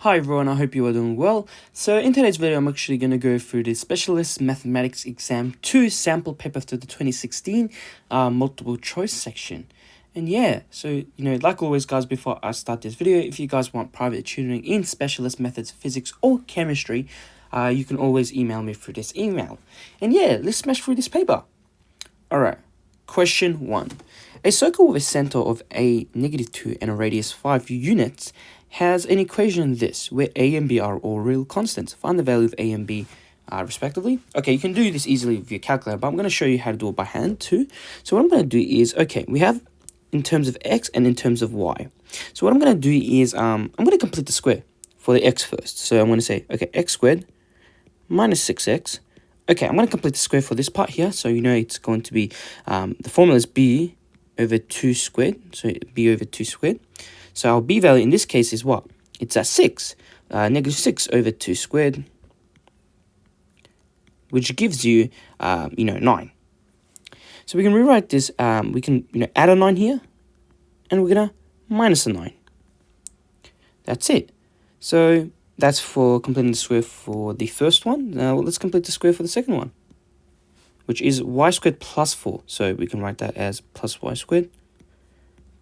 Hi everyone, I hope you are doing well. So in today's video, I'm actually going to go through the Specialist Mathematics Exam 2 sample paper for the 2016 multiple choice section. And yeah, so, like always guys, before I start this video, if you guys want private tutoring in specialist methods, physics or chemistry, you can always email me through this email. And yeah, let's smash through this paper. Alright, question 1. A circle with a center of a -2 and a radius 5 units has an equation this, where a and b are all real constants. Find the value of a and b respectively. Okay, you can do this easily with your calculator, but I'm going to show you how to do it by hand too. So what I'm going to do is, okay, we have in terms of x and in terms of y. So what I'm going to do is, I'm going to complete the square for the x first. So I'm going to say, okay, x squared minus 6x. Okay, I'm going to complete the square for this part here. So it's going to be, the formula is b over 2 squared. So b over 2 squared. So our b value in this case is what? It's at 6. -6 over 2 squared, which gives you, 9. So we can rewrite this, we can, add a 9 here, and we're going to minus a 9. That's it. So that's for completing the square for the first one. Now let's complete the square for the second one, which is y squared plus 4. So we can write that as plus y squared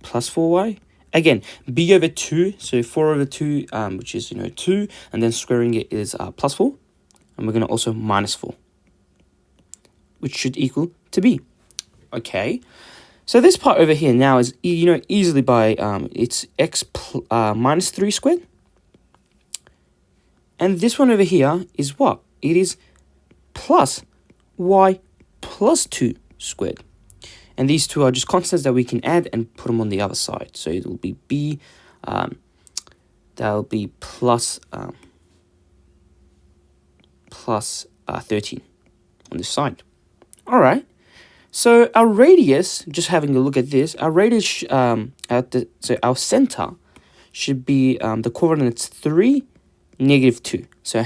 plus 4y. Again, b over 2, so 4 over 2, which is, 2, and then squaring it is plus 4. And we're going to also minus 4, which should equal to b. Okay, so this part over here now is, easily by, it's x minus 3 squared. And this one over here is what? It is plus y plus 2 squared. And these two are just constants that we can add and put them on the other side. So it will be b, that will be plus 13 on this side. All right. So our radius, just having a look at this, our radius, so our center should be the coordinates 3, -2. So,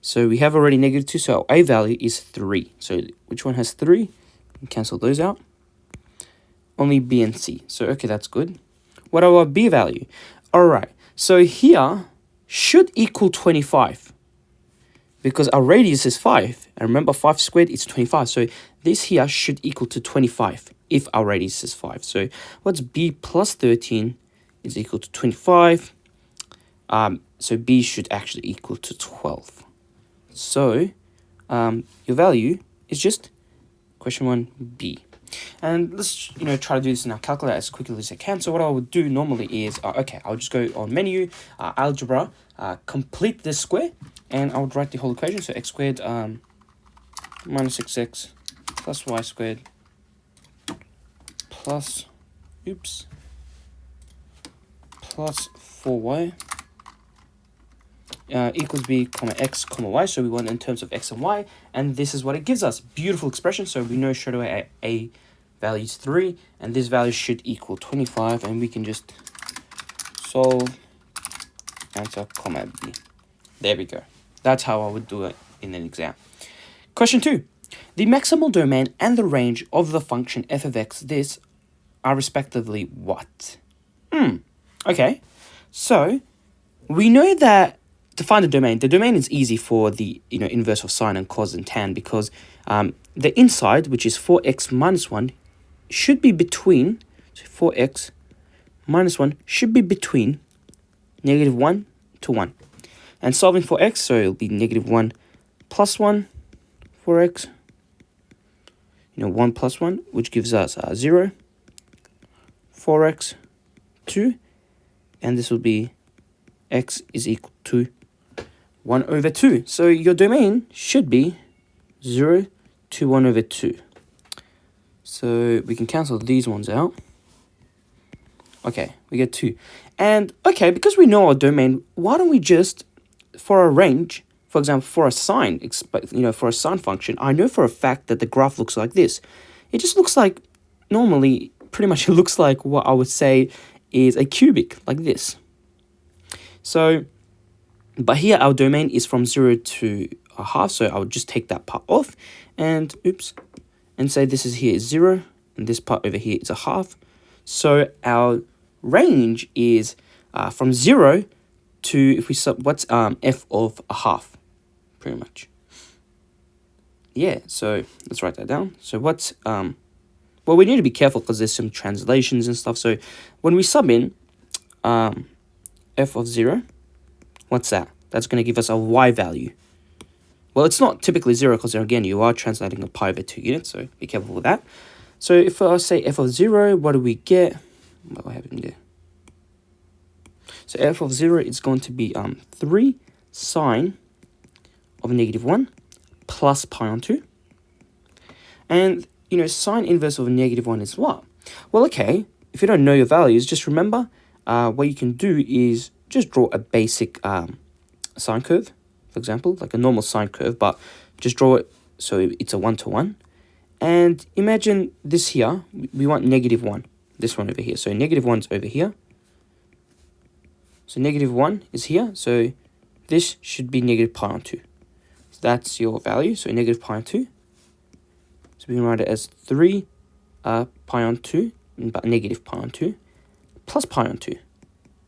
So we have already -2, so our a value is 3. So which one has 3? Cancel those out. Only b and c. So, okay, that's good. What are our b value? All right. So here should equal 25 because our radius is 5. And remember, 5 squared is 25. So this here should equal to 25 if our radius is 5. So what's b plus 13 is equal to 25. So b should actually equal to 12. So your value is just question 1b. And let's try to do this in our calculator as quickly as I can. So what I would do normally is I'll just go on menu, algebra, complete this square, and I would write the whole equation. So x squared minus 6x plus y squared plus 4y equals b comma x comma y. So we want in terms of x and y, and this is what it gives us. Beautiful expression. So we know straight away a value is 3, and this value should equal 25, and we can just solve answer comma b. There we go. That's how I would do it in an exam. Question 2. The maximal domain and the range of the function f of x this are respectively what? Okay, so we know that to find the domain is easy for the inverse of sine and cos and tan, because the inside, which is 4x minus 1, should be between, so 4x minus 1 should be between -1 to 1. And solving for x, so it'll be -1 plus 1 for x, 1 plus 1, which gives us 0, 4x, 2, and this will be x is equal to 1 over 2. So your domain should be 0 to 1 over 2. So we can cancel these ones out. Okay, we get 2. And, okay, because we know our domain, why don't we just, for a range, for example, for a sine, for a sine function, I know for a fact that the graph looks like this. It just looks like, normally, pretty much it looks like what I would say is a cubic, like this. So, but here our domain is from 0 to a half, so I would just take that part off, and and say this is here is 0, and this part over here is a half. So our range is from 0 to, if we sub, what's f of a half, pretty much. Yeah, so let's write that down. So what's, well, we need to be careful because there's some translations and stuff. So when we sub in f of 0, what's that? That's going to give us a y value. Well, it's not typically 0 because, again, you are translating a pi over 2 units, so be careful with that. So if I say f of 0, what do we get? What happened there? So f of 0 is going to be 3 sine of -1 plus pi on 2. And, sine inverse of -1 is what? Well, okay, if you don't know your values, just remember what you can do is just draw a basic sine curve, for example, like a normal sine curve, but just draw it so it's a 1-to-1. And imagine this here, we want -1, this one over here. So -1's over here. So -1 is here, so this should be -pi on 2. So that's your value, so -pi on 2. So we can write it as 3 pi on 2, but -pi on 2, plus pi on 2,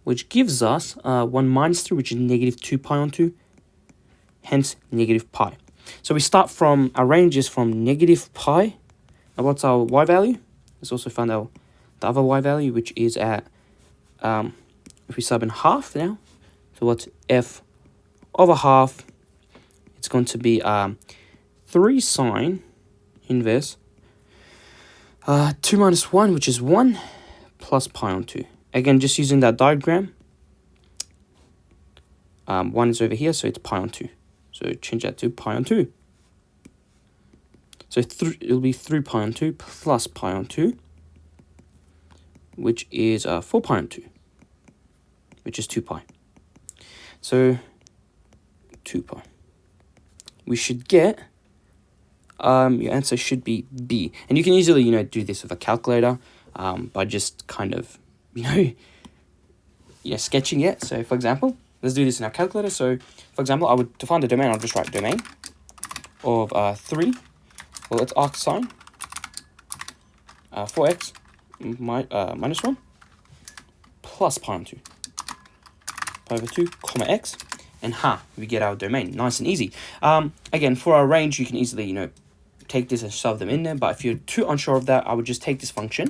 which gives us 1 minus 3, which is -2 pi on 2, hence -pi. So we start from, our range is from -pi, and what's our y value? Let's also find out the other y value, which is at, if we sub in half now, so what's f of a half? It's going to be 3 sine inverse 2 minus 1, which is 1, plus pi on 2. Again, just using that diagram, 1 is over here, so it's pi on 2. So change that to pi on 2. So it'll be 3 pi on 2 plus pi on 2, which is 4 pi on 2, which is 2 pi. So 2 pi. We should get, your answer should be B. And you can easily, do this with a calculator by just kind of, sketching it. So for example, let's do this in our calculator. So for example, I would define the domain. I'll just write domain of 3. Well, it's arc sine 4x minus 1 plus pi on 2. Pi over 2, comma x. And we get our domain. Nice and easy. Again, for our range, you can easily, take this and shove them in there. But if you're too unsure of that, I would just take this function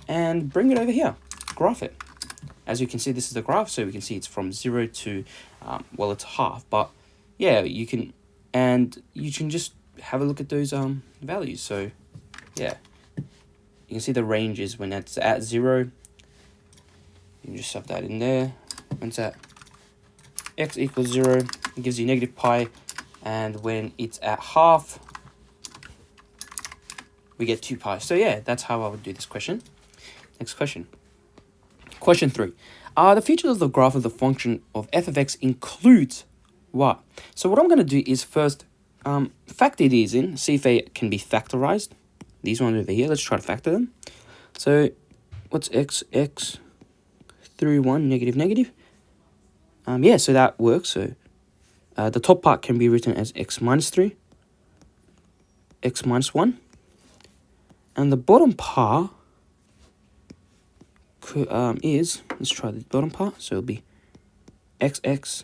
and bring it over here. Graph it. As you can see, this is the graph. So we can see it's from 0 to, well, it's half. But yeah, you can just have a look at those values. So yeah, you can see the ranges when it's at 0. You can just shove that in there. When it's at x equals 0, it gives you -pi, and when it's at half, we get 2 pi. So yeah, that's how I would do this question. Next question. Question 3. The features of the graph of the function of f of x includes what? So what I'm going to do is first factor these in, see if they can be factorized. These ones over here, let's try to factor them. So what's x 3, 1, negative? Yeah, so that works. So the top part can be written as x minus 3, x minus 1. And the bottom part is, let's try the bottom part. So it'll be x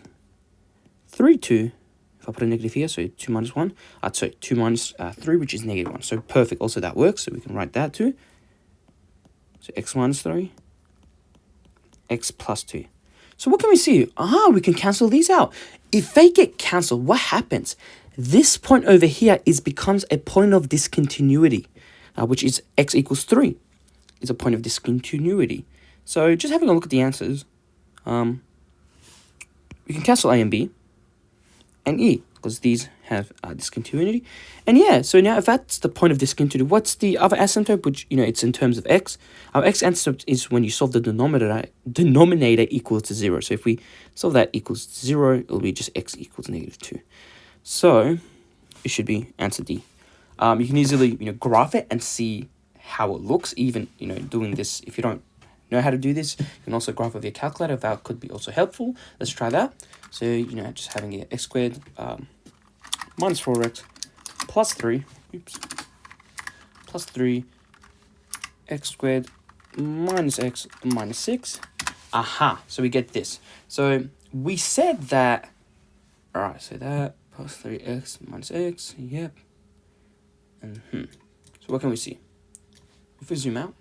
3, 2. If I put a negative here, so 2 minus 1. So 2 minus 3, which is -1. So perfect. Also, that works. So we can write that too. So x minus 3, x plus 2. So what can we see? We can cancel these out. If they get cancelled, what happens? This point over here becomes a point of discontinuity, which is x equals 3. Is a point of discontinuity. So just having a look at the answers, we can cancel A and B and E, because these have discontinuity. And yeah, so now if that's the point of discontinuity, what's the other asymptote, which, it's in terms of x? Our x asymptote is when you solve the denominator equals to 0. So if we solve that equals 0, it'll be just x equals -2. So it should be answer D. You can easily, graph it and see how it looks, even, doing this. If you don't know how to do this, you can also graph with your calculator. That could be also helpful. Let's try that. So, just having it x squared minus 4x plus 3, plus 3 x squared minus x minus 6. So we get this. So we said that, all right, so that plus 3x minus x, yep. And so what can we see? If we zoom out,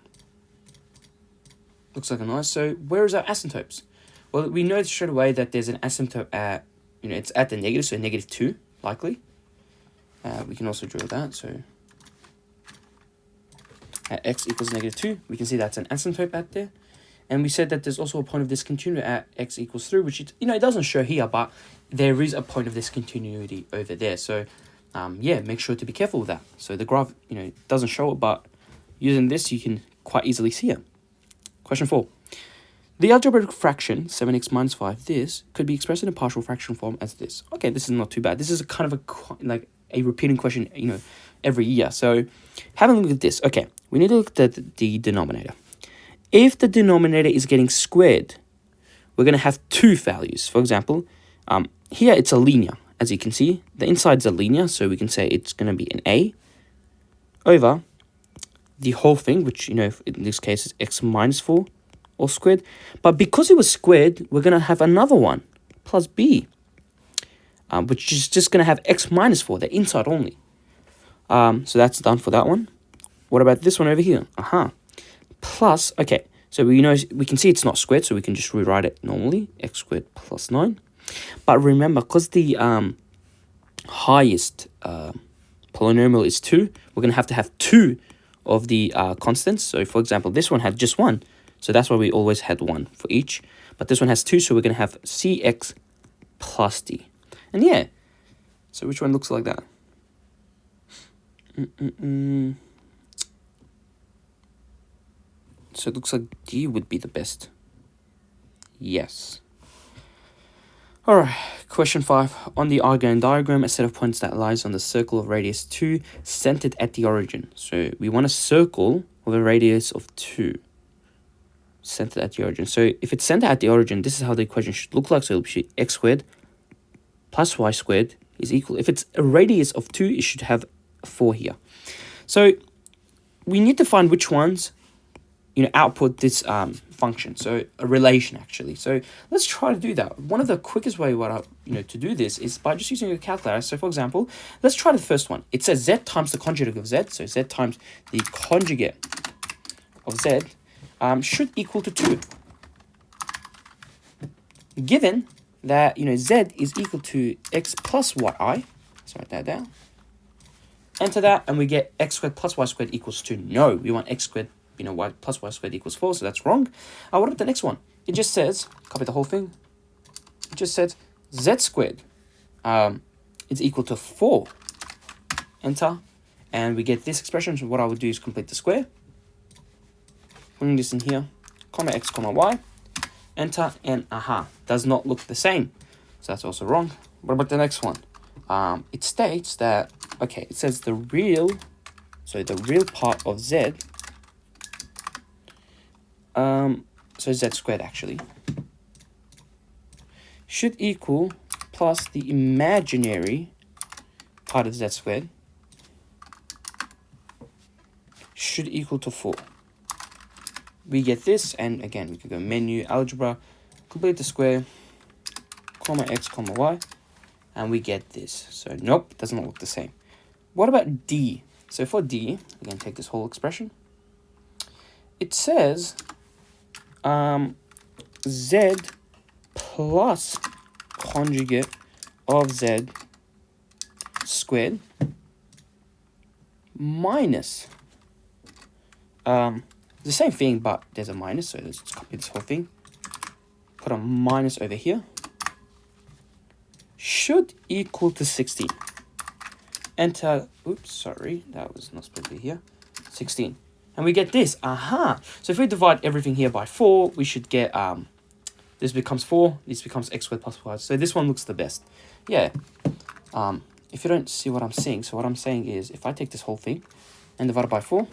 looks like a nice. So where is our asymptotes? Well, we know straight away that there's an asymptote at, it's at the negative, so -2, likely. We can also draw that, so at x equals -2, we can see that's an asymptote out there. And we said that there's also a point of discontinuity at x equals 3, which it, it doesn't show here, but there is a point of discontinuity over there. So, yeah, make sure to be careful with that. So the graph, doesn't show it, but using this, you can quite easily see it. Question 4. The algebraic fraction, 7x minus 5, this could be expressed in a partial fraction form as this. Okay, this is not too bad. This is a kind of a repeating question, every year. So having a look at this. Okay, we need to look at the denominator. If the denominator is getting squared, we're going to have two values. For example, here it's a linear. As you can see, the inside's a linear, so we can say it's going to be an a over the whole thing, which, in this case is x minus 4 all squared. But because it was squared, we're going to have another one, plus b, which is just going to have x minus 4, the inside only. So that's done for that one. What about this one over here? Plus, okay, so we can see it's not squared, so we can just rewrite it normally, x squared plus 9. But remember, because the highest polynomial is 2, we're going to have 2 of the constants. So, for example, this one had just 1, so that's why we always had 1 for each. But this one has 2, so we're going to have cx plus d. And yeah, so which one looks like that? So it looks like D would be the best. Yes. Alright, question 5. On the Argand diagram, a set of points that lies on the circle of radius 2 centered at the origin. So we want a circle with a radius of 2 centered at the origin. So if it's centered at the origin, this is how the equation should look like. So it'll be x squared plus y squared is equal. If it's a radius of 2, it should have 4 here. So we need to find which ones output this function, so a relation actually. So let's try to do that. One of the quickest way to do this is by just using a calculator. So for example, let's try the first one. It says z times the conjugate of z, so z times the conjugate of z should equal to 2. Given that z is equal to x plus yi, let's write that down. Enter that, and we get x squared plus y squared equals 2. No, we want x squared y plus y squared equals 4, so that's wrong. What about the next one? It just says, copy the whole thing, it just says z squared is equal to 4. Enter, and we get this expression. So what I would do is complete the square, putting this in here, comma x, comma y, enter, and does not look the same. So that's also wrong. What about the next one? It states that, okay, it says the real part of z, so z squared actually, should equal plus the imaginary part of z squared should equal to 4. We get this, and again, we can go menu, algebra, complete the square, comma x, comma y, and we get this. So nope, does not look the same. What about d? So for d, again, take this whole expression. It says z plus conjugate of z squared minus the same thing, but there's a minus, so let's just copy this whole thing, put a minus over here, should equal to 16. Enter, oops, sorry, that was not supposed to be here, 16. And we get this, So if we divide everything here by 4, we should get, this becomes 4, this becomes x squared plus y. So this one looks the best. Yeah. If you don't see what I'm saying, so what I'm saying is, if I take this whole thing and divide it by 4,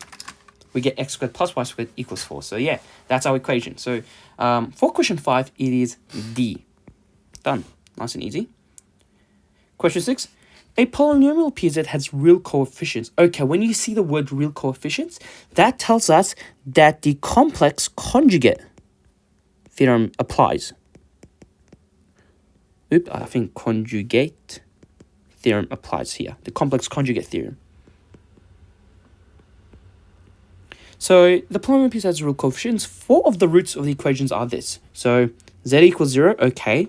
we get x squared plus y squared equals 4. So yeah, that's our equation. So for question 5, it is D. Done. Nice and easy. Question 6. A polynomial PZ has real coefficients. Okay, when you see the word real coefficients, that tells us that the complex conjugate theorem applies. Oops, I think conjugate theorem applies here. The complex conjugate theorem. So the polynomial piece has real coefficients. 4 of the roots of the equations are this. So z equals 0, okay.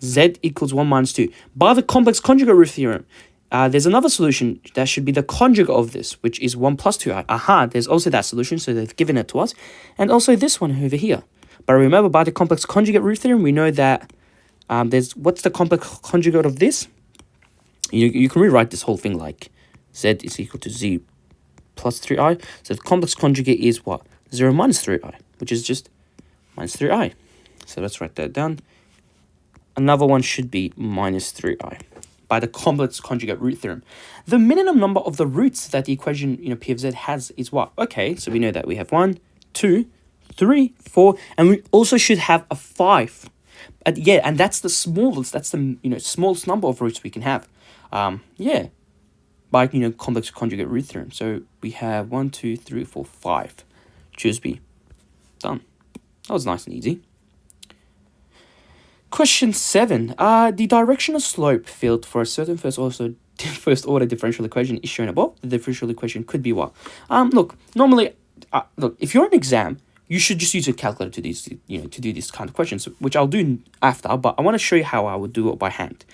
Z equals 1 minus 2. By the complex conjugate root theorem, there's another solution that should be the conjugate of this, which is 1 plus 2i. Aha, there's also that solution, so they've given it to us. And also this one over here. But remember, by the complex conjugate root theorem, we know that what's the complex conjugate of this? You can rewrite this whole thing like z is equal to z plus 3i. So the complex conjugate is what? 0 minus 3i, which is just minus 3i. So let's write that down. Another one should be minus 3i by the complex conjugate root theorem. The minimum number of the roots that the equation, P of z has is what? Okay, so we know that we have 1, 2, 3, 4, and we also should have a 5. Yeah, and that's the smallest, that's the, smallest number of roots we can have. Yeah, by, complex conjugate root theorem. So we have 1, 2, 3, 4, 5. Choose B. Done. That was nice and easy. Question 7. The directional slope field for a certain first order differential equation is shown above. The differential equation could be what? Look, normally, if you're in an exam, you should just use a calculator to do this kind of questions, which I'll do after, but I want to show you how I would do it by hand.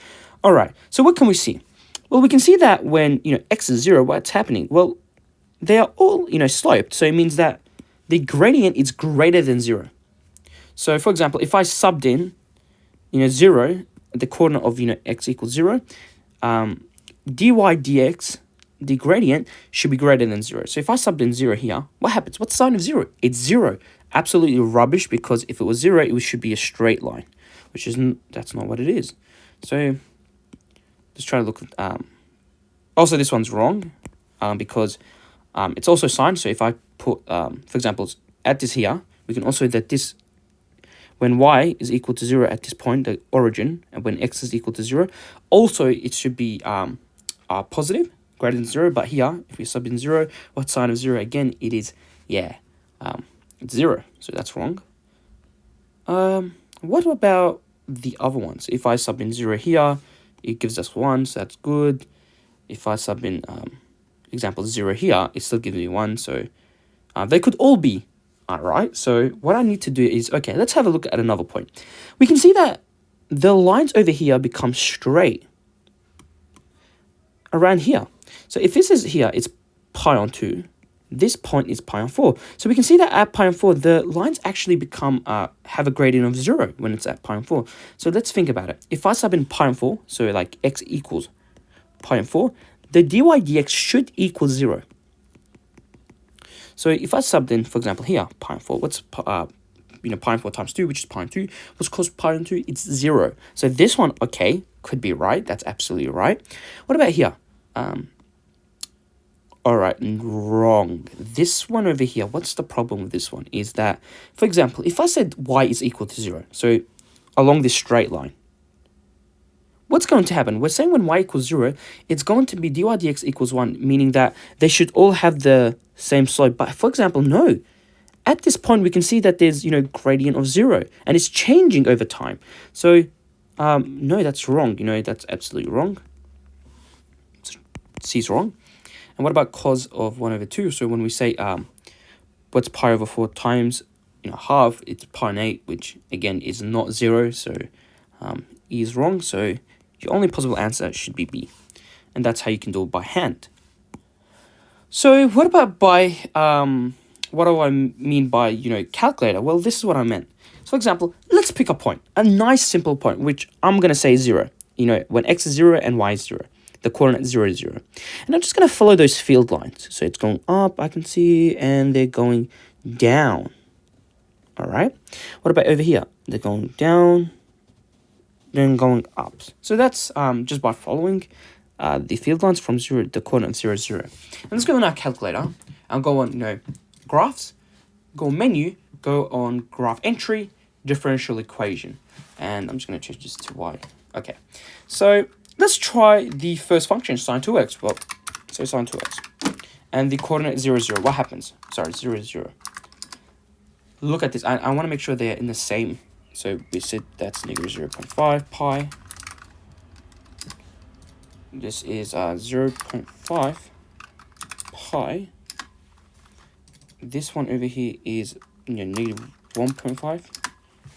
All right, so what can we see? Well, we can see that when, x is 0, what's happening? Well, they are all, sloped, so it means that the gradient is greater than 0. So, for example, if I subbed in, 0, the coordinate of, x equals 0, dy dx, the gradient should be greater than 0. So if I subbed in 0 here, what happens? What's the sign of 0? It's 0. Absolutely rubbish, because if it was 0, it should be a straight line, which isn't, that's not what it is. So let's try to look at, also this one's wrong, because it's also signed. So if I put, for example, at this here, we can also that this, when y is equal to 0 at this point, the origin, and when x is equal to 0, also it should be positive, greater than 0. But here, if we sub in 0, what sign of 0? Again, it is, it's 0. So that's wrong. What about the other ones? If I sub in 0 here, it gives us 1, so that's good. If I sub in, example, 0 here, it still gives me 1. So they could all be. Alright, so what I need to do is, okay, let's have a look at another point. We can see that the lines over here become straight around here. So if this is here, it's pi on 2. This point is pi on 4. So we can see that at pi on 4, the lines actually become, have a gradient of 0 when it's at pi on 4. So let's think about it. If I sub in pi on 4, so like x equals pi on 4, the dy dx should equal 0. So if I subbed in, for example, here, pi on 4, what's, pi on 4 times 2, which is pi on 2. What's close to pi on 2? It's 0. So this one, okay, could be right. That's absolutely right. What about here? All right, wrong. This one over here, what's the problem with this one? Is that, for example, if I said y is equal to 0, so along this straight line, what's going to happen? We're saying when y equals 0, it's going to be dy dx equals 1, meaning that they should all have the same slope. But for example, no. At this point, we can see that there's, gradient of 0, and it's changing over time. So, no, that's wrong. That's absolutely wrong. C is wrong. And what about cos of 1 over 2? So when we say, what's pi over 4 times, half, it's pi on 8, which, again, is not 0. So, E is wrong. So your only possible answer should be B. And that's how you can do it by hand. So what about by, what do I mean by, calculator? Well, this is what I meant. So for example, let's pick a point, a nice simple point, which I'm going to say 0, when x is 0 and y is 0. The coordinate 0 is 0. And I'm just going to follow those field lines. So it's going up, I can see, and they're going down. All right. What about over here? They're going down, then going up. So that's just by following the field lines from 0, the coordinate 0, 0. And let's go on our calculator. I'll go on, graphs, go on menu, go on graph entry, differential equation. And I'm just going to change this to y. Okay. So let's try the first function, sine 2x. Well, so sine 2x. And the coordinate 0, 0. What happens? Sorry, 0, 0. Look at this. I want to make sure they're in the same. So we said that's negative 0.5 pi this is 0.5 pi. This one over here is negative 1.5,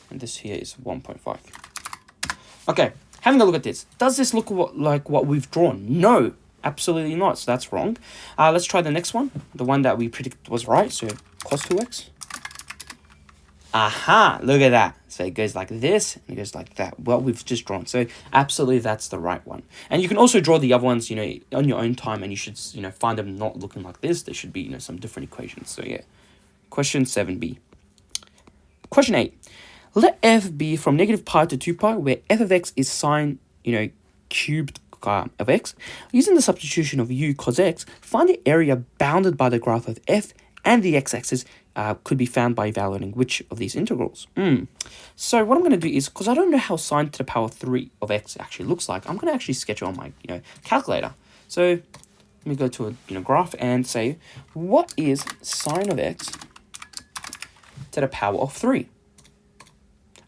and this here is 1.5. Okay, having a look at this. Does this look like what we've drawn? No, absolutely not. So that's wrong. Let's try the next one. The one that we predicted was right. So cos 2x. Aha, look at that. So it goes like this, and it goes like that. Well, we've just drawn. So absolutely, that's the right one. And you can also draw the other ones, on your own time, and you should, find them not looking like this. There should be, some different equations. So yeah. Question 7b. Question 8. Let f be from negative pi to 2 pi, where f of x is sine, cubed of x. Using the substitution of u cos x, find the area bounded by the graph of f, and the x-axis could be found by evaluating which of these integrals. So what I'm going to do is, because I don't know how sine to the power 3 of x actually looks like, I'm going to actually sketch it on my calculator. So let me go to a graph and say, what is sine of x to the power of 3?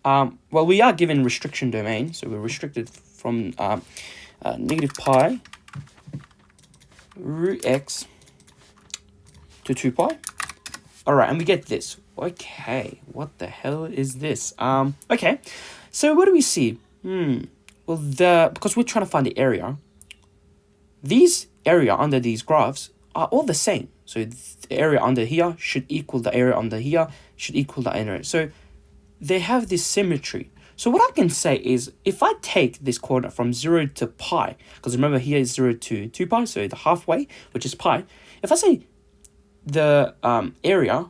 Well, we are given restriction domain, so we're restricted from negative pi root x to 2 pi. All right, and we get this. Okay, what the hell is this? Okay, so what do we see? Well, because we're trying to find the area, these area under these graphs are all the same. So the area under here should equal the area under here, should equal the area. So they have this symmetry. So what I can say is, if I take this coordinate from 0 to pi, because remember here is 0 to 2 pi, so the halfway, which is pi. If I say the area,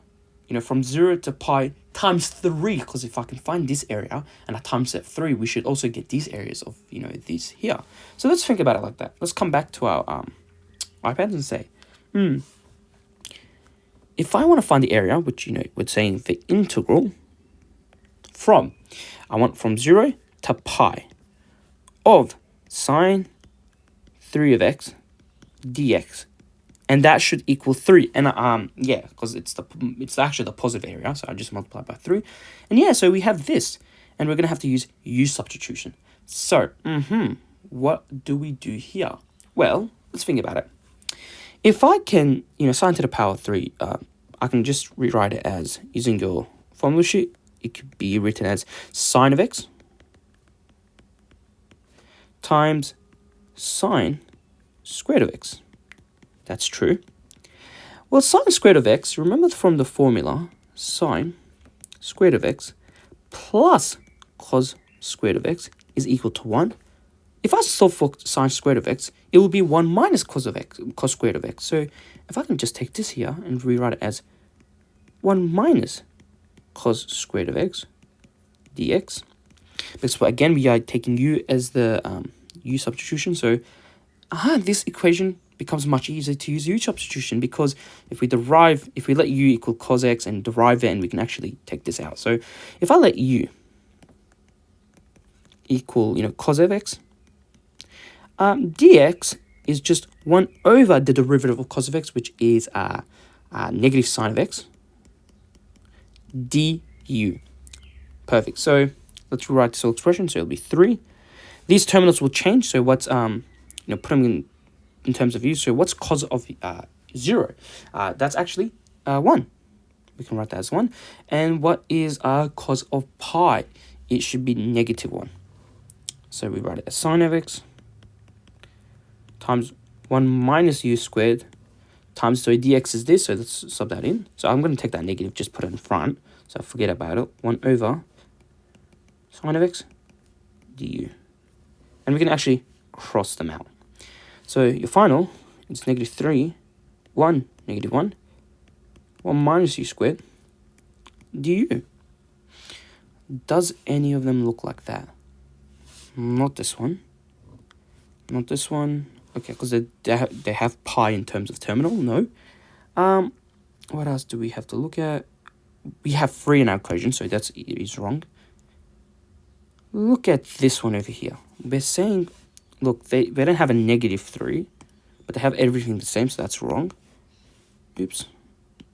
from 0 to pi times 3, because if I can find this area and I times it 3, we should also get these areas of, these here. So let's think about it like that. Let's come back to our iPads and say, if I want to find the area, which, we're saying the integral from, I want from 0 to pi of sine 3 of x dx. And that should equal 3. And yeah, because it's actually the positive area, so I just multiply by 3. And yeah, so we have this, and we're gonna have to use u substitution. So, what do we do here? Well, let's think about it. If I can, sine to the power 3, I can just rewrite it as, using your formula sheet, it could be written as sine of x times sine squared of x. That's true. Well, sine squared of x, remember from the formula, sine squared of x plus cos squared of x is equal to 1. If I solve for sine squared of x, it will be 1 minus cos squared of x. So if I can just take this here and rewrite it as 1 minus cos squared of x dx. Because again, we are taking u as the u substitution. So this equation becomes much easier to use u substitution, because if we let u equal cos x and derive it, and we can actually take this out. So if I let u equal, cos of x, dx is just 1 over the derivative of cos of x, which is negative sine of x, du. Perfect. So let's rewrite this whole expression. So it'll be 3. These terminals will change. So what's put them in terms of u. So what's cos of 0? That's actually 1. We can write that as 1. And what is cos of pi? It should be negative 1. So we write it as sine of x times 1 minus u squared times, so dx is this, so let's sub that in. So I'm going to take that negative, just put it in front, so forget about it. 1 over sine of x du. And we can actually cross them out. So your final is negative 3, 1, negative 1, 1 minus u squared du. Does any of them look like that? Not this one. Not this one. Okay, because they have pi in terms of terminal. No. What else do we have to look at? We have 3 in our equation, so that's is wrong. Look at this one over here. We're saying, look, they don't have a negative 3, but they have everything the same, so that's wrong. Oops,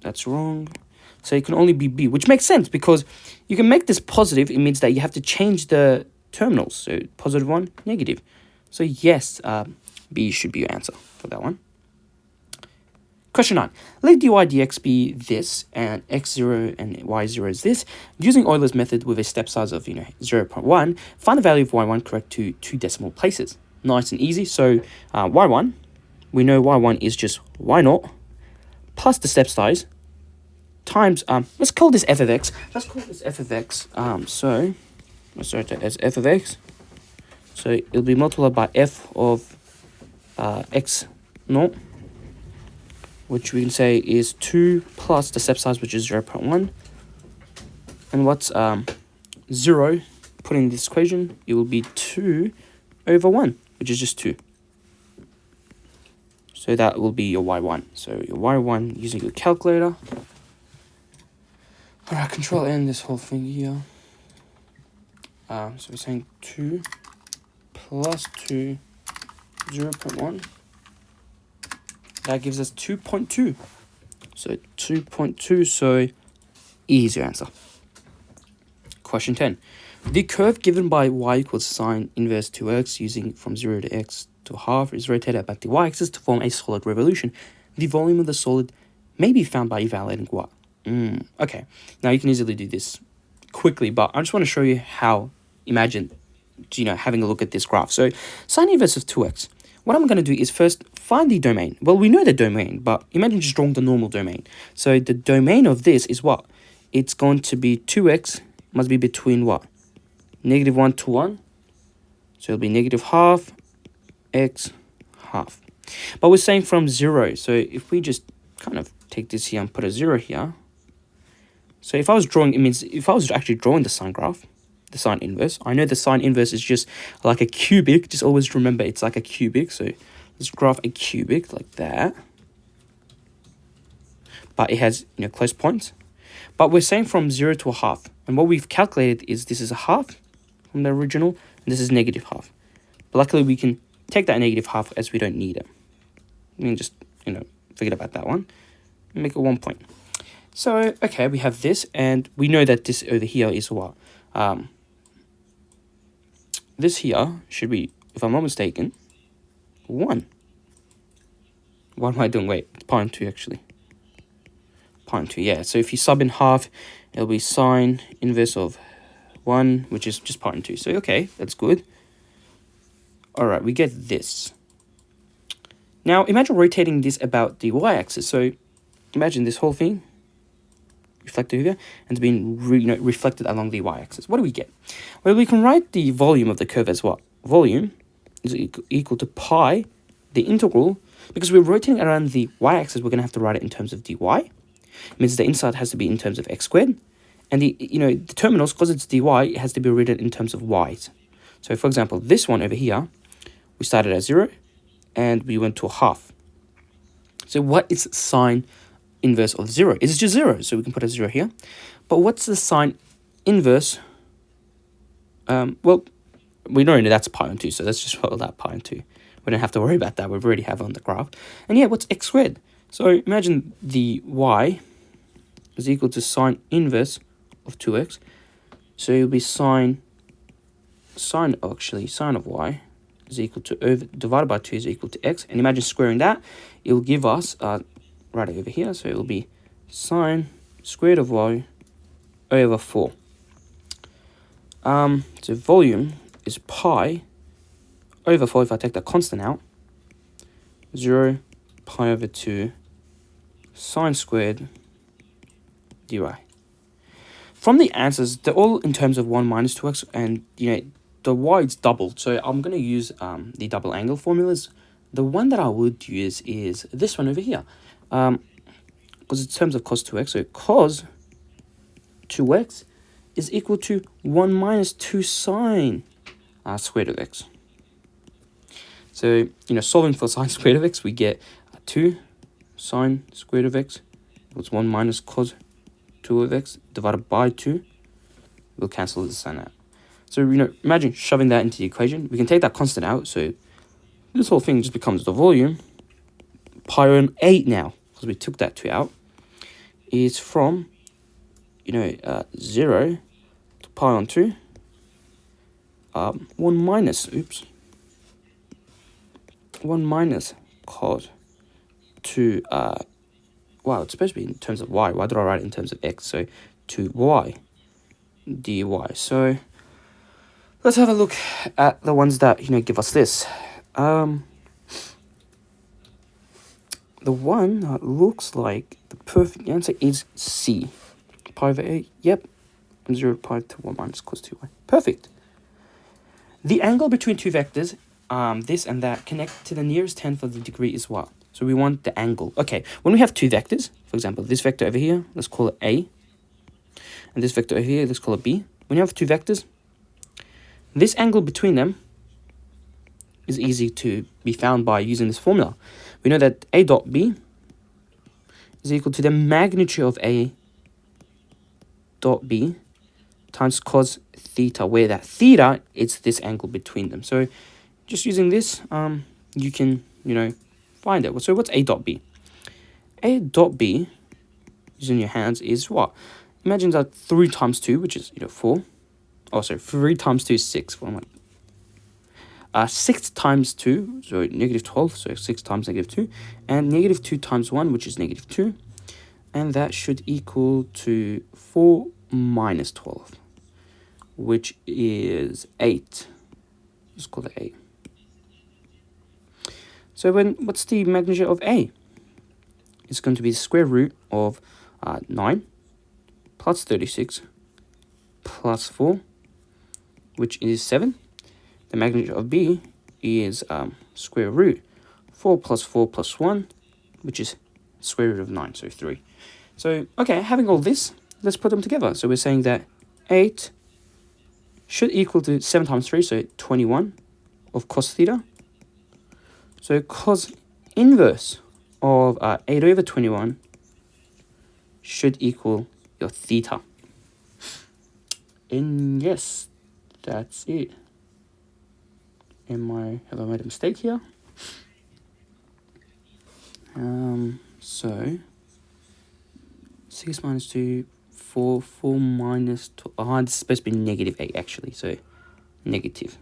that's wrong. So it can only be b, which makes sense, because you can make this positive. It means that you have to change the terminals. So positive 1, negative. So yes, B should be your answer for that one. Question 9. Let dy dx be this, and x0 and y0 is this. Using Euler's method with a step size of 0.1, find the value of y1 correct to 2 decimal places. Nice and easy. So y1, we know y1 is just y0 plus the step size times, let's call this f of x. Let's call this f of x. So let's write that as f of x. So it'll be multiplied by f of x0, which we can say is 2 plus the step size, which is 0.1. And what's 0? Put in this equation, it will be 2 over 1, which is just 2. So that will be your y1. So your y1 using your calculator. Alright, control N this whole thing here. So we're saying 2 plus 2, 0.1. That gives us 2.2. So 2.2, so E is your answer. Question 10. The curve given by y equals sine inverse 2x using from 0 to x to half is rotated back to the y-axis to form a solid revolution. The volume of the solid may be found by evaluating what? Okay, now you can easily do this quickly, but I just want to show you how, imagine, having a look at this graph. So sine inverse of 2x. What I'm going to do is first find the domain. Well, we know the domain, but imagine just drawing the normal domain. So the domain of this is what? It's going to be 2x must be between what? -1 to 1. So it'll be -half x half. But we're saying from 0. So if we just kind of take this here and put a 0 here. So if I was drawing, it means if I was actually drawing the sine graph, the sine inverse, I know the sine inverse is just like a cubic. Just always remember it's like a cubic. So let's graph a cubic like that. But it has, close points. But we're saying from 0 to a half. And what we've calculated is this is a half from the original, and this is -half. But luckily we can take that -half as we don't need it. We can just, forget about that one. Make it 1 point. So, okay, we have this, and we know that this over here is what? This here should be, if I'm not mistaken, 1. What am I doing? Wait, it's pi on 2 actually. Pi on 2, yeah. So if you sub in half, it'll be sine inverse of 1, which is just pi on 2. So, okay, that's good. All right, we get this. Now, imagine rotating this about the y-axis. So, imagine this whole thing reflected here, and it's being reflected along the y-axis. What do we get? Well, we can write the volume of the curve as what? Volume is equal to pi, the integral, because we're rotating around the y-axis, we're going to have to write it in terms of dy. It means the inside has to be in terms of x squared, and the terminals, because it's dy, it has to be written in terms of y's. So, for example, this one over here, we started at 0, and we went to a half. So what is sine inverse of 0? It's just 0, so we can put a 0 here. But what's the sine inverse? Well, we know that's pi on 2, so let's just follow that pi on 2. We don't have to worry about that. We already have it on the graph. And yeah, what's x squared? So imagine the y is equal to sine inverse of 2x. So it'll be sine of y is equal to divided by 2 is equal to x. And imagine squaring that. It will give us right over here. So it will be sine squared of y over 4. So volume is pi over 4. If I take that constant out, 0 pi over 2 sine squared dy. From the answers, they're all in terms of 1 minus 2x, and the y is doubled. So I'm going to use the double angle formulas. The one that I would use is this one over here, because it's in terms of cos 2x. So cos 2x is equal to 1 minus 2 sine squared of x. So, solving for sine squared of x, we get 2 sine squared of x equals 1 minus cos 2 of x divided by 2. We'll cancel this sign out. So, imagine shoving that into the equation. We can take that constant out. So, this whole thing just becomes the volume. Pi on 8 now, because we took that 2 out, is from, 0 to pi on 2. 1 minus, 1 minus cos 2, wow, it's supposed to be in terms of y. Why did I write it in terms of x? So 2y dy. So let's have a look at the ones that, give us this. The one that looks like the perfect answer is C. Pi over a, yep. 0 pi to 1 minus cos 2y. Perfect. The angle between two vectors, this and that, connect to the nearest tenth of the degree is what? So we want the angle. Okay, when we have two vectors, for example, this vector over here, let's call it A. And this vector over here, let's call it B. When you have two vectors, this angle between them is easy to be found by using this formula. We know that A dot B is equal to the magnitude of A dot B times cos theta, where that theta is this angle between them. So just using this, you can, find it. So what's A dot B? A dot B, using your hands, is what? Imagine that 3 times 2, which is, 4. Oh, sorry, 3 times 2 is 6. What am I? 6 times 2, so negative 12, so 6 times negative 2. And negative 2 times 1, which is negative 2. And that should equal to 4 minus 12, which is 8. Let's call it 8. So what's the magnitude of A? It's going to be the square root of 9 plus 36 plus 4, which is 7. The magnitude of B is square root 4 plus 4 plus 1, which is square root of 9, so 3. So, okay, having all this, let's put them together. So we're saying that 8 should equal to 7 times 3, so 21 of cos theta. So cos inverse of 8 over 21 should equal your theta. And yes, that's it. Have I made a mistake here? So 6 minus 2, 4 minus 2. This is supposed to be negative 8 actually, so negative.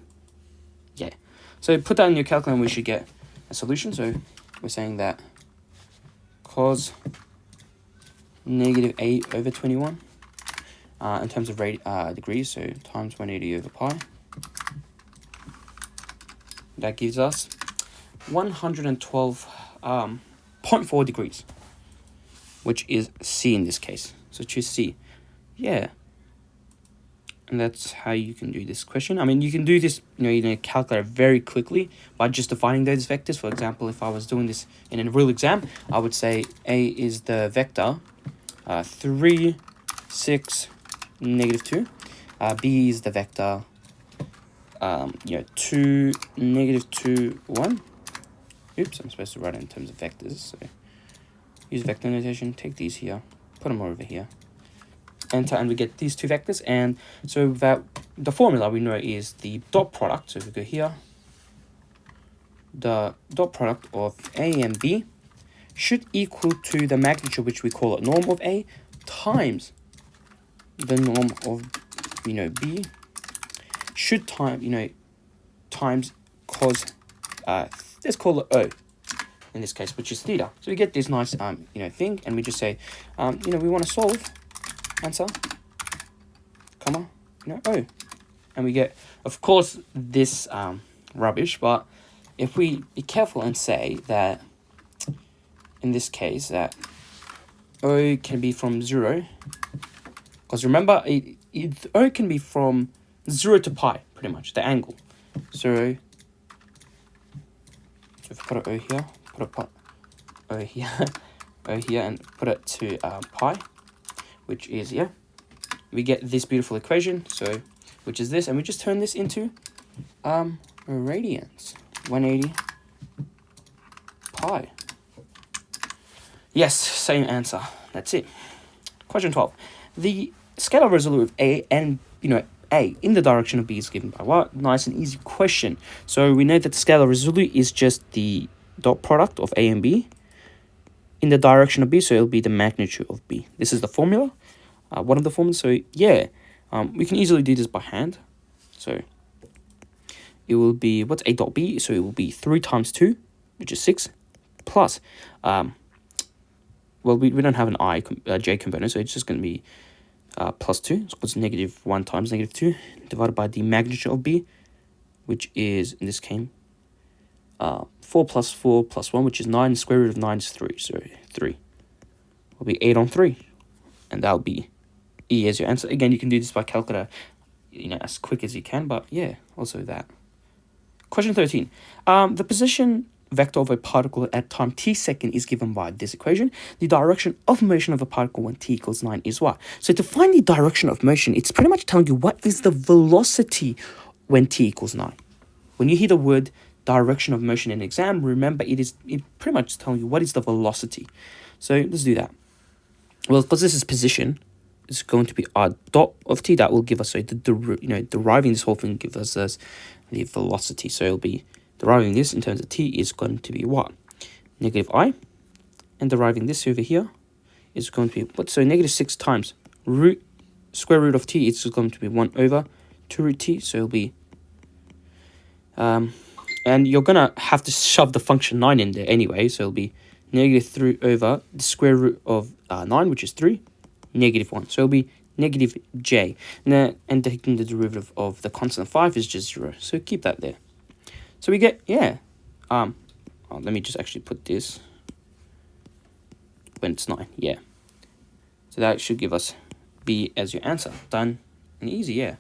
Yeah. So put that in your calculator and we should get a solution. So we're saying that cos negative 8 over 21 in terms of degrees, so times 180 over pi. That gives us 112.4 degrees, which is C in this case. So choose C. Yeah. And that's how you can do this question. I mean, you can do this, in a calculator very quickly by just defining those vectors. For example, if I was doing this in a real exam, I would say A is the vector 3, 6, negative 2. B is the vector 2, negative 2, 1. Oops, I'm supposed to write it in terms of vectors. So use vector notation, take these here, put them over here. Enter, and we get these two vectors. And so that the formula we know is the dot product. So if we go here, the dot product of A and B should equal to the magnitude, which we call it norm of A, times the norm of B, should times cos let's call it O in this case, which is theta. So we get this nice thing, and we just say we want to solve answer comma O, and we get, of course, this rubbish. But if we be careful and say that in this case that O can be from 0, because remember O can be from 0 to pi, pretty much, the angle. So if I put an O here, put a O here, O here, and put it to pi, which is, we get this beautiful equation, so which is this, and we just turn this into radians, 180 pi. Yes, same answer. That's it. Question 12. The scalar resolute of A and, A in the direction of B is given by what? Nice and easy question. So we know that the scalar resolute is just the dot product of A and B in the direction of B, so it'll be the magnitude of B. This is the formula, one of the formulas. So yeah, we can easily do this by hand. So it will be, what's A dot B? So it will be 3 times 2, which is 6, plus, well, we don't have an j component, so it's just going to be plus 2. So it's -1 times -2 divided by the magnitude of b, which is, in this case, 4 plus 4 plus 1, which is 9. Square root of 9 is 3. So 3 will be 8 on 3. And that will be E as your answer. Again, you can do this by calculator, as quick as you can. But yeah, also that. Question 13. The position vector of a particle at time t second is given by this equation. The direction of motion of a particle when t equals 9 is what? So to find the direction of motion, it's pretty much telling you what is the velocity when t equals 9. When you hear the word direction of motion in an exam, remember it pretty much telling you what is the velocity. So let's do that. Well, because this is position, it's going to be our dot of t that will give us, so deriving this whole thing gives us the velocity. So it'll be deriving this in terms of t is going to be what? -I. And deriving this over here is going to be what? So -6 times square root of t is going to be 1 over 2 root t. So it'll be, and you're going to have to shove the function 9 in there anyway. So it'll be -3 over the square root of 9, which is 3, -1. So it'll be -j. And taking the derivative of the constant 5 is just 0. So keep that there. So we get, let me just actually put this when it's 9, yeah. So that should give us B as your answer. Done and easy, yeah.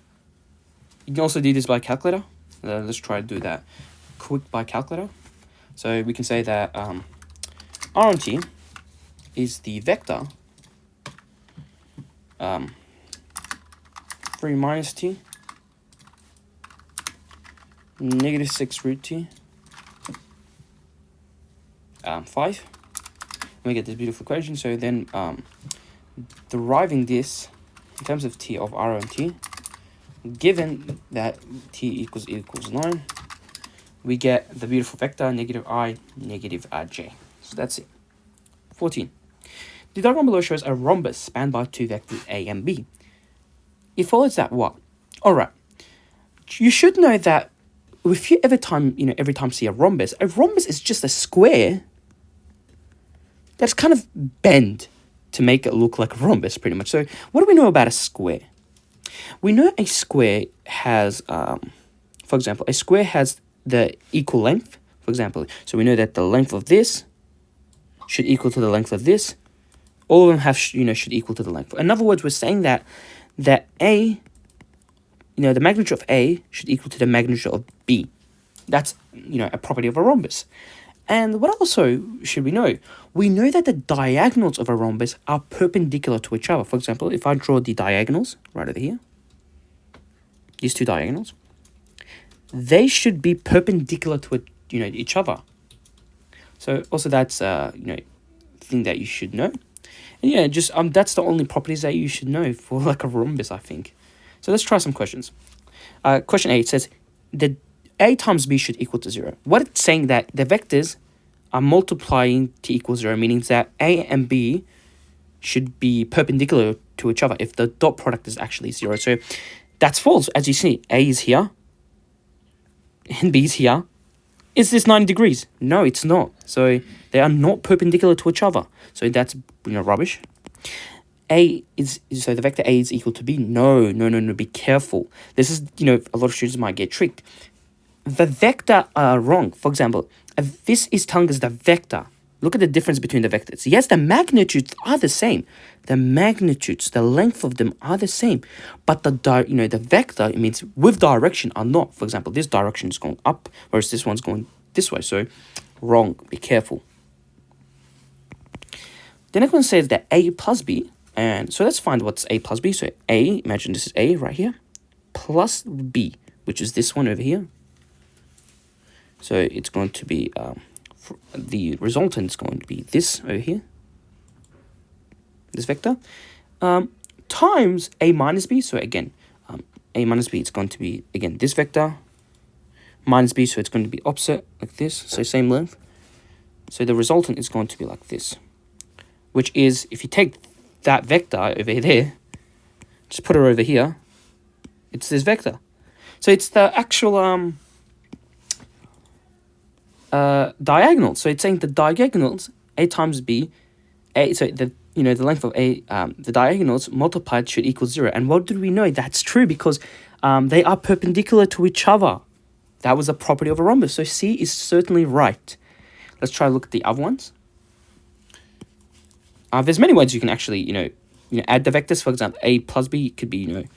You can also do this by calculator. Let's try to do that quick by calculator. So we can say that R on t is the vector 3 minus t -6 root t 5. We get this beautiful equation. So then deriving this in terms of t of R on t, given that t equals 9, we get the beautiful vector -I, -j. So that's it. 14. The diagram below shows a rhombus spanned by two vectors a and b. It follows that what? All right. You should know that if you every time see a rhombus is just a square that's kind of bent to make it look like a rhombus, pretty much. So what do we know about a square? We know a square has, for example, a square has the equal length, for example. So we know that the length of this should equal to the length of this. All of them have, should equal to the length. In other words, we're saying that A, the magnitude of A should equal to the magnitude of B. That's, a property of a rhombus. And what also should we know? We know that the diagonals of a rhombus are perpendicular to each other. For example, if I draw the diagonals right over here, these two diagonals, they should be perpendicular to each other. So also that's thing that you should know. And yeah, just that's the only properties that you should know for like a rhombus, I think. So let's try some questions. Question 8 says that A times B should equal to 0. What it's saying that the vectors are multiplying to equal 0, meaning that A and B should be perpendicular to each other if the dot product is actually 0. So that's false. As you see, A is here and B is here. Is this 90 degrees? No, it's not. So they are not perpendicular to each other. So that's rubbish. So the vector A is equal to B. No, be careful. This is, a lot of students might get tricked. The vector are wrong. For example, this is telling us the vector. Look at the difference between the vectors. Yes, the magnitudes are the same. The magnitudes, the length of them are the same. But the vector, it means with direction, are not. For example, this direction is going up, whereas this one's going this way. So wrong. Be careful. The next one says that A plus B. And so let's find what's A plus B. So A, imagine this is A right here, plus B, which is this one over here. So it's going to be, the resultant is going to be this over here, this vector, times A minus B. So again, A minus B, it's going to be, again, this vector, minus B, so it's going to be opposite, like this, so same length. So the resultant is going to be like this, which is, if you take that vector over there, just put it over here, it's this vector. So it's the actual, diagonals. So it's saying the diagonals a times b, so the the length of a the diagonals multiplied should equal 0. And what did we know? That's true because they are perpendicular to each other. That was a property of a rhombus. So C is certainly right. Let's try to look at the other ones. There's many ways you can actually add the vectors. For example, a plus b could be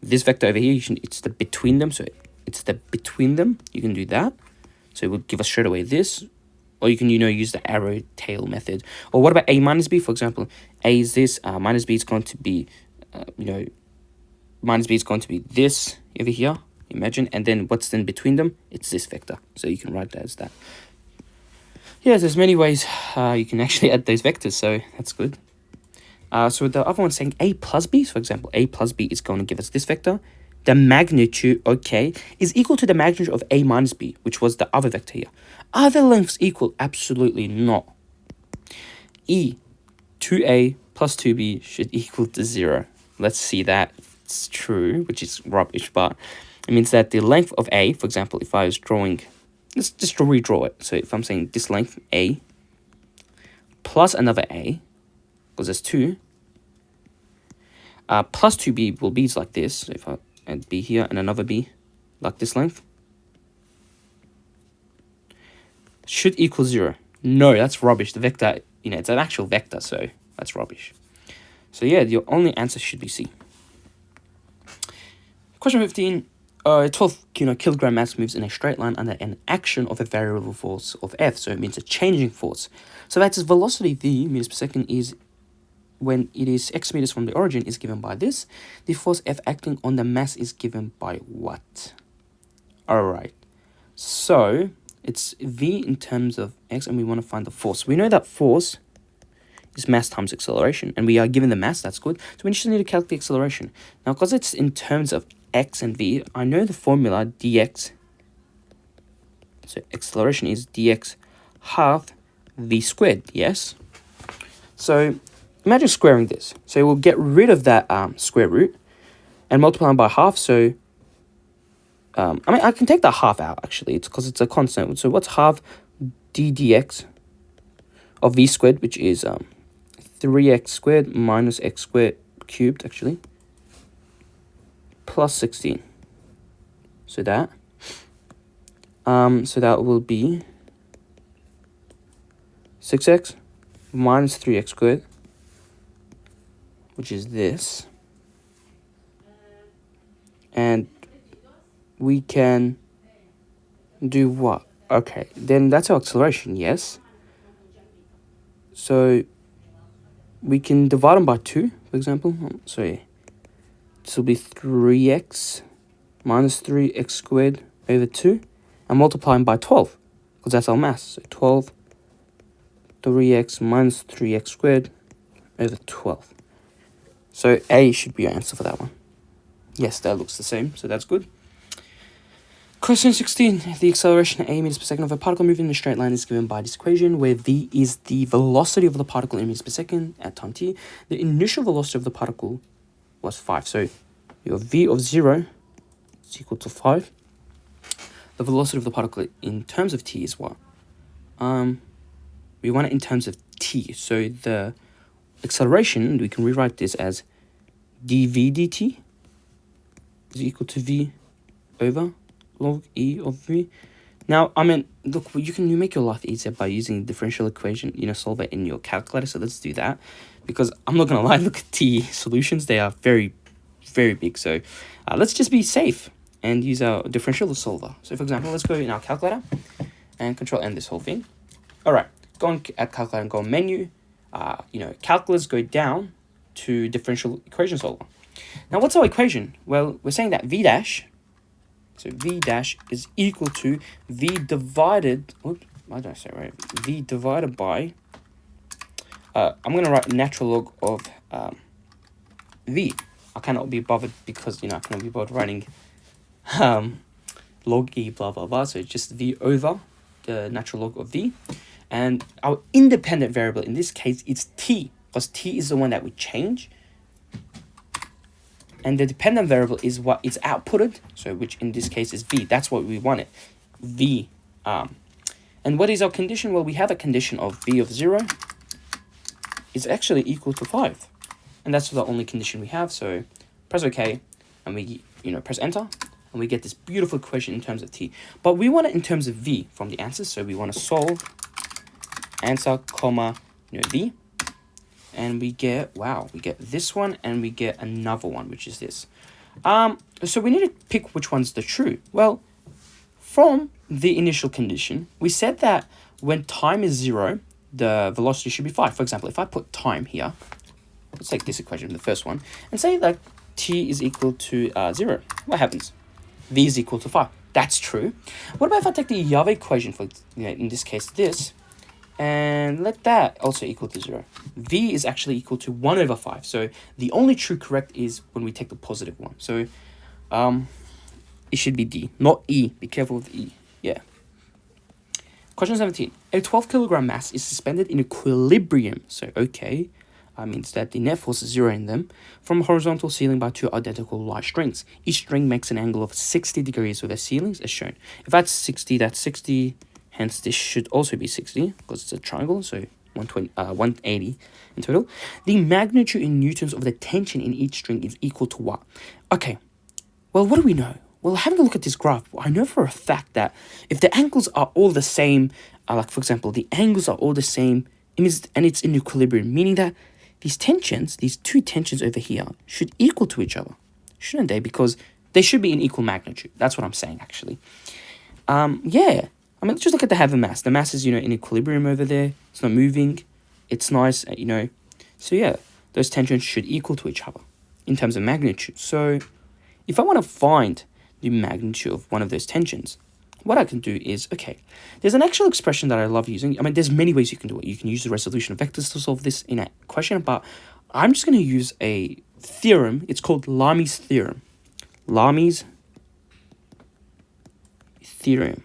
this vector over here. It's the between them. So it's the between them. You can do that. So it will give us straight away this. Or you can, use the arrow tail method. Or what about a minus b? For example, a is this, minus b is going to be, minus b is going to be this over here, imagine. And then what's in between them? It's this vector. So you can write that as that. Yeah, there's many ways you can actually add those vectors, so that's good. So the other one's saying a plus b. So for example, a plus b is going to give us this vector. The magnitude, okay, is equal to the magnitude of a minus b, which was the other vector here. Are the lengths equal? Absolutely not. E, 2a plus 2b should equal to 0. Let's see that it's true, which is rubbish, but it means that the length of a, for example, if I was drawing, let's just redraw it. So if I'm saying this length, a, plus another a, because there's 2, plus 2b will be like this. So if I add b here and another b, like this length, should equal 0. No, that's rubbish. The vector, it's an actual vector, so that's rubbish. So yeah, your only answer should be C. Question 15. 12 kilogram mass moves in a straight line under an action of a variable force of F. So it means a changing force. So that's its velocity v meters per second is when it is x meters from the origin is given by this. The force F acting on the mass is given by what? Alright. So it's v in terms of x and we want to find the force. We know that force is mass times acceleration and we are given the mass, that's good. So we just need to calculate the acceleration. Now because it's in terms of x and v, I know the formula dx. So acceleration is dx half v squared, yes? So imagine squaring this. So we'll get rid of that square root and multiply by half. So I can take that half out actually. It's because it's a constant. So what's half d dx of v squared, which is 3x squared minus x squared cubed actually, plus 16. So that will be 6x minus 3x squared, which is this, and we can do what? Okay, then that's our acceleration, yes. So we can divide them by 2, for example. So yeah, this will be 3x minus 3x squared over 2, and multiply them by 12, because that's our mass. So 12, 3x minus 3x squared over 12. So A should be your answer for that one. Yes, that looks the same, so that's good. Question 16. The acceleration at a meters per second of a particle moving in a straight line is given by this equation, where v is the velocity of the particle in meters per second at time t. The initial velocity of the particle was 5. So your v of 0 is equal to 5. The velocity of the particle in terms of t is what? We want it in terms of t. So the acceleration, we can rewrite this as dv dt is equal to v over log e of v. Now, look, you make your life easier by using the differential equation, solve it in your calculator. So let's do that, because I'm not going to lie, look at t solutions. They are very, very big. So let's just be safe and use our differential solver. So for example, let's go in our calculator and control N this whole thing. All right, go on at calculator and go on menu. Calculus, go down to differential equation solver. Now, what's our equation? Well, we're saying that v dash, so v dash is equal to v divided, oops, why did I say right? V divided by, I'm going to write natural log of v. I cannot be bothered because, I cannot be bothered writing log e blah, blah, blah. So it's just v over the natural log of v. And our independent variable in this case is t, because t is the one that we change. And the dependent variable is what is outputted, so which in this case is v. That's what we wanted. V And what is our condition? Well, we have a condition of v of 0 is actually equal to 5. And that's the only condition we have. So press OK, and we press enter, and we get this beautiful equation in terms of t. But we want it in terms of v from the answers. So we want to solve answer, comma, v. And we get, wow, we get this one, and we get another one, which is this. So we need to pick which one's the true. Well, from the initial condition, we said that when time is 0, the velocity should be 5. For example, if I put time here, let's take this equation, the first one, and say that t is equal to 0. What happens? V is equal to 5. That's true. What about if I take the other equation, for in this case, this, and let that also equal to 0. V is actually equal to 1 over 5. So the only true correct is when we take the positive one. So it should be D, not E. Be careful with E. Yeah. Question 17. A 12 kilogram mass is suspended in equilibrium. So, okay, means that the net force is 0 in them from a horizontal ceiling by 2 identical light strings. Each string makes an angle of 60 degrees with their ceilings as shown. If that's 60, that's 60. Hence, this should also be 60 because it's a triangle, so 180 in total. The magnitude in newtons of the tension in each string is equal to what? Okay, well, what do we know? Well, having a look at this graph, I know for a fact that if the angles are all the same, like for example, the angles are all the same, and it's in equilibrium, meaning that these tensions, these two tensions over here, should equal to each other, shouldn't they? Because they should be in equal magnitude. That's what I'm saying, actually. Yeah. I mean, just look at the heavy mass. The mass is, in equilibrium over there. It's not moving. It's nice, So, yeah, those tensions should equal to each other in terms of magnitude. So, if I want to find the magnitude of one of those tensions, what I can do is, okay, there's an actual expression that I love using. I mean, there's many ways you can do it. You can use the resolution of vectors to solve this in a question, but I'm just going to use a theorem. It's called Lami's theorem. Lami's theorem.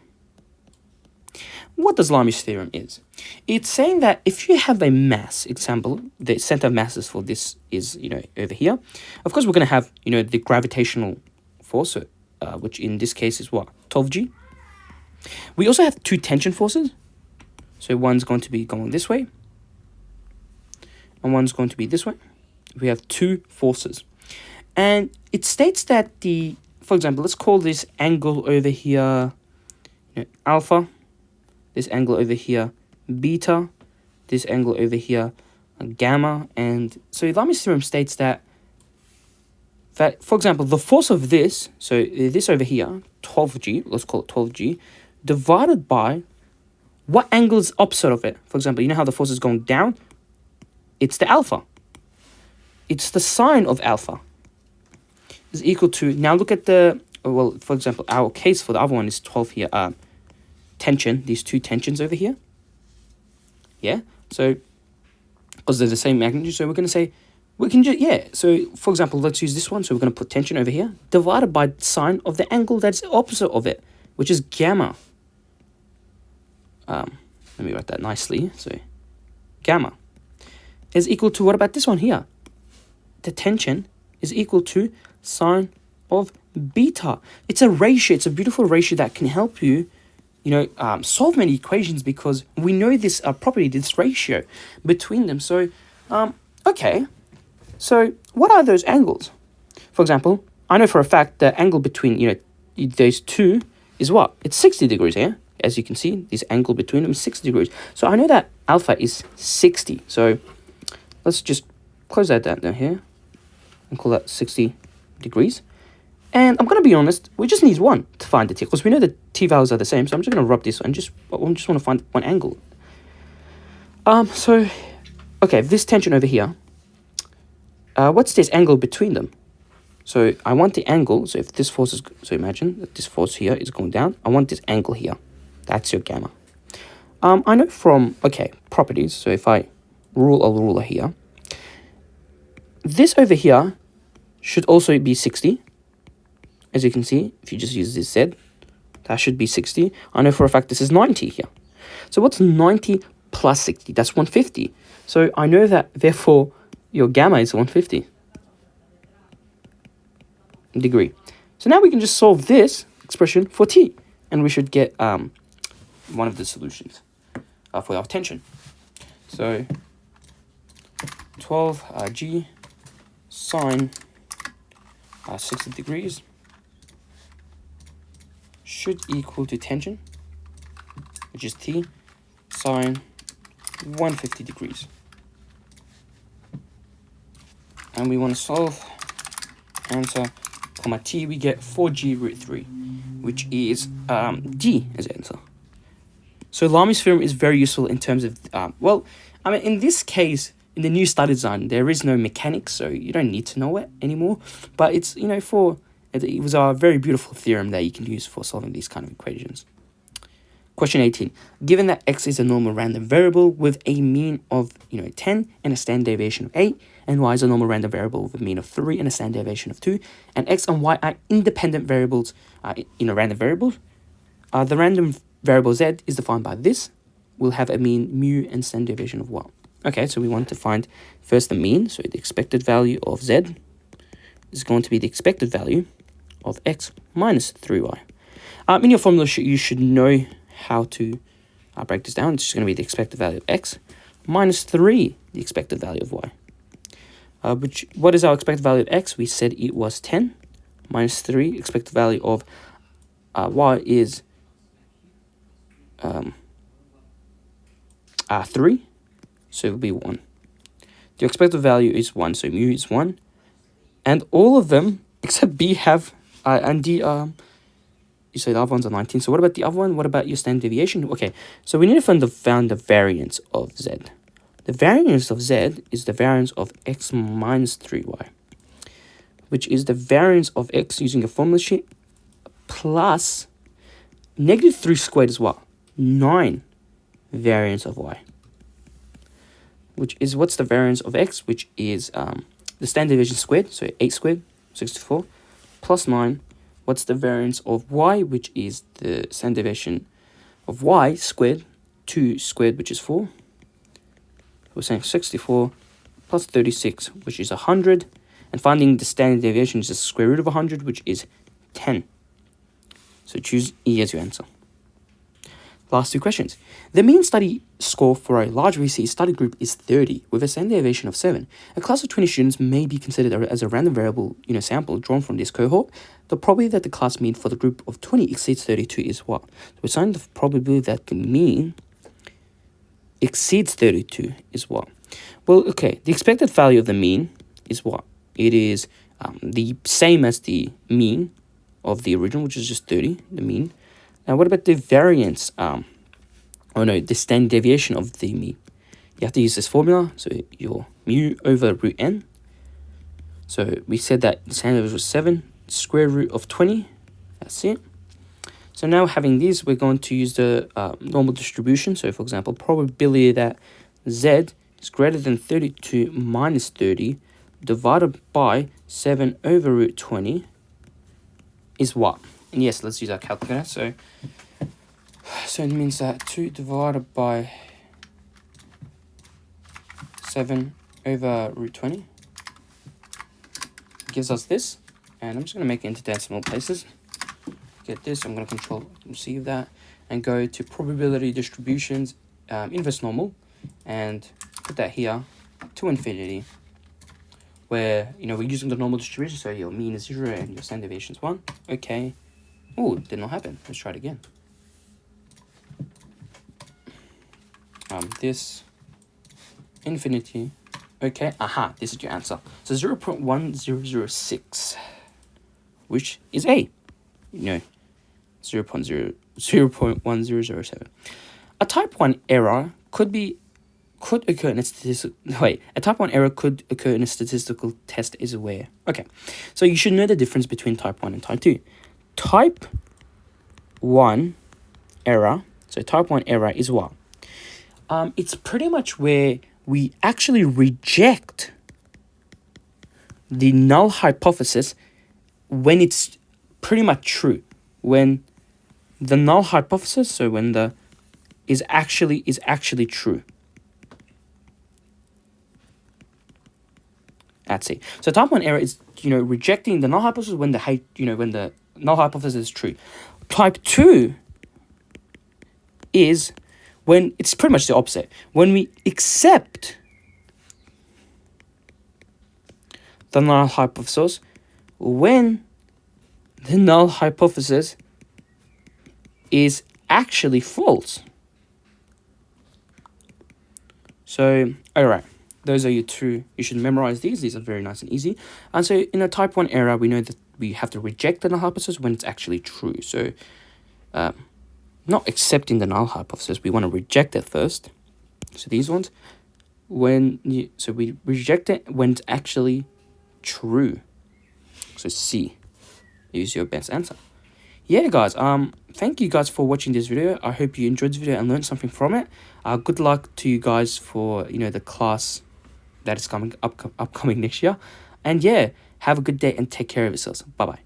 What does Lami's theorem is? It's saying that if you have a mass, example, the center of masses for this is, over here. Of course, we're going to have, the gravitational force, which in this case is what? 12G. We also have two tension forces. So one's going to be going this way, and one's going to be this way. We have two forces. And it states that for example, let's call this angle over here, alpha. This angle over here, beta. This angle over here, gamma. And so Lami's theorem states that, for example, the force of this, so this over here, 12G, let's call it 12G, divided by what angle is opposite of it. For example, you know how the force is going down? It's the alpha. It's the sine of alpha is equal to, now look at for example, our case for the other one is 12 here, tension, these two tensions over here. Yeah, so because they're the same magnitude, so we're going to say so for example, let's use this one. So we're going to put tension over here divided by sine of the angle that's opposite of it, which is gamma. Let me write that nicely. So gamma is equal to, what about this one here? The tension is equal to sine of beta. It's a ratio. It's a beautiful ratio that can help you solve many equations, because we know this property, this ratio between them. So, okay. So, what are those angles? For example, I know for a fact the angle between, those two is what? It's 60 degrees here. As you can see, this angle between them is 60 degrees. So, I know that alpha is 60. So, let's just close that down here and call that 60 degrees. And I'm going to be honest, we just need one to find the t, because we know the t values are the same. So I'm just going to rub this and I just want to find one angle. So, okay, this tension over here, what's this angle between them? So I want the angle, so if this force is, so imagine that this force here is going down. I want this angle here. That's your gamma. I know from, properties. So if I rule a ruler here, this over here should also be 60. As you can see, if you just use this Z, that should be 60. I know for a fact this is 90 here. So what's 90 plus 60? That's 150. So I know that, therefore, your gamma is 150 degree. So now we can just solve this expression for t. And we should get one of the solutions for our tension. So 12 G sine 60 degrees should equal to tension, which is T sine 150 degrees. And we want to solve answer, comma T, we get 4G root 3, which is D as answer. So Lami's theorem is very useful in terms of, well, I mean, in this case, in the new study design, there is no mechanics, so you don't need to know it anymore. But it's, you know, it was a very beautiful theorem that you can use for solving these kind of equations. Question 18. Given that x is a normal random variable with a mean of 10 and a standard deviation of 8, and y is a normal random variable with a mean of 3 and a standard deviation of 2, and x and y are independent variables, random variables, the random variable z is defined by this. We'll have a mean mu and standard deviation of y. Okay, so we want to find first the mean, so the expected value of z is going to be the expected value of x minus 3y. In your formula, you should know how to break this down. It's just going to be the expected value of x minus 3, the expected value of y. What is our expected value of x? We said it was 10 minus 3. Expected value of y is 3, so it will be 1. The expected value is 1, so mu is 1. And all of them, except b, have, and d, you say the other ones are 19. So what about the other one? What about your standard deviation? Okay, so we need to find the variance of z. The variance of z is the variance of x minus 3y, which is the variance of x using a formula sheet plus negative 3 squared as well, 9 variance of y, which is what's the variance of x, which is the standard deviation squared, so 8 squared, 64, plus 9. What's the variance of y, which is the standard deviation of y squared, 2 squared, which is 4. We're saying 64 plus 36, which is 100. And finding the standard deviation is the square root of 100, which is 10. So choose E as your answer. Last two questions. The mean study score for a large VCE study group is 30, with a standard deviation of 7. A class of 20 students may be considered as a random variable sample drawn from this cohort. The probability that the class mean for the group of 20 exceeds 32 is what? So we're saying the probability that the mean exceeds 32 is what? Well, okay, the expected value of the mean is what? It is the same as the mean of the original, which is just 30, the mean. Now, what about the variance? The standard deviation of the mean. You have to use this formula, so your mu over root n. So we said that the standard deviation was 7, square root of 20, that's it. So now having these, we're going to use the normal distribution. So for example, probability that z is greater than 32 minus 30 divided by 7 over root 20 is what? And yes, let's use our calculator. So it means that 2 divided by 7 over root 20 gives us this. And I'm just going to make it into decimal places. Get this, I'm going to control receive that and go to probability distributions, inverse normal, and put that here to infinity, where we're using the normal distribution, so your mean is 0 and your standard deviation is 1. Okay. Oh, did not happen. Let's try it again. This infinity. Okay, this is your answer. So 0.1006, which is A. 0.1007. A type 1 error could occur in a statistical test is where. Okay, so you should know the difference between type 1 and type 2. Type 1 error, so type 1 error is what? It's pretty much where we actually reject the null hypothesis when it's pretty much true. When the null hypothesis, so when the is actually true. That's it. So type 1 error is rejecting the null hypothesis when the null hypothesis is true. Type 2 is when it's pretty much the opposite. When we accept the null hypothesis, when the null hypothesis is actually false. So, all right, those are your two. You should memorize these. These are very nice and easy. And so in a type 1 error, we know that we have to reject the null hypothesis when it's actually true. So not accepting the null hypothesis, we want to reject it first. So these ones, so we reject it when it's actually true. So C is your best answer. Yeah, guys, thank you guys for watching this video. I hope you enjoyed this video and learned something from it. Good luck to you guys for, the class that is upcoming next year. And yeah, have a good day and take care of yourselves. Bye-bye.